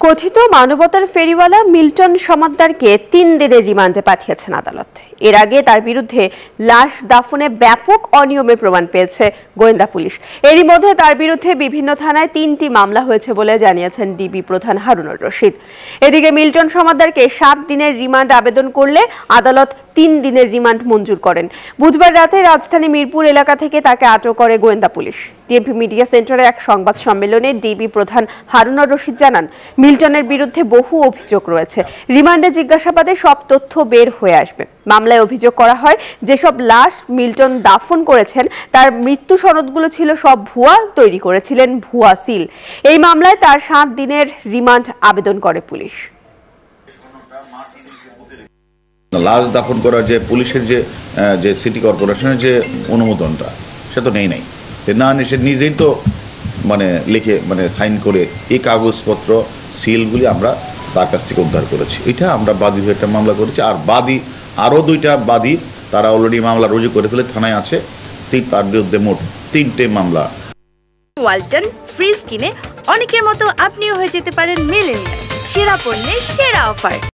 কথিত মানবতার ফেরিওয়ালা মিল্টন সমাদ্দারকে ৩ দিনের রিমান্ডে পাঠিয়েছেন আদালত। এর আগে তার বিরুদ্ধে লাশ দাফনে ব্যাপক অনিয়মের প্রমাণ পেয়েছে গোয়েন্দা পুলিশ। এরই মধ্যে তার বিরুদ্ধে বিভিন্ন থানায় ৩টি মামলা হয়েছে বলে জানিয়েছেন ডিবি প্রধান হারুনুর রশিদ। এদিকে মিল্টন সমাদ্দারকে ৭ দিনের রিমান্ড আবেদন করলে আদালত ৩ দিনের রিমান্ড মঞ্জুর করেন। বুধবার রাতে রাজধানী মিরপুর এলাকা থেকে তাকে আটক করে গোয়েন্দা পুলিশ। টিএমপি মিডিয়া সেন্টারে এক সংবাদ সম্মেলনে ডিবি প্রধান হারুনুর রশিদ জানান, মিল্টনের বিরুদ্ধে বহু অভিযোগ রয়েছে। রিমান্ডে জিজ্ঞাসাবাদে সব তথ্য বের হয়ে আসবে। মামলায় অভিযোগ করা হয়, যেসব লাশ মিল্টন দাফন করেছেন তার মৃত্যু সনদগুলো ছিল সব ভুয়া, তৈরি করেছিলেন ভুয়া সিল। এই মামলায় তার ৭ দিনের রিমান্ড আবেদন করে পুলিশ। লাশ দাফন করার যে পুলিশের যে সিটি কর্পোরেশনের যে অনুমোদনটা সে তো নেই না, সে নিজেই তো লিখে সাইন করে এই কাগজপত্র সিলগুলি আমরা তার কাছ থেকে উদ্ধার করেছি। এটা আমরা বাদী হয়ে একটা মামলা করেছি। আর আরও 2টা বাদী তারা অলরেডি মামলা রুজু করে ফেলে থানায় আছে। তার বিরুদ্ধে মোট 3টে মামলা। ওয়ালটন ফ্রিজ কিনে অনেকের মতো আপনিও হয়ে যেতে পারেন মিলেনিয়াল। সেরা পণ্যের সেরা অফার।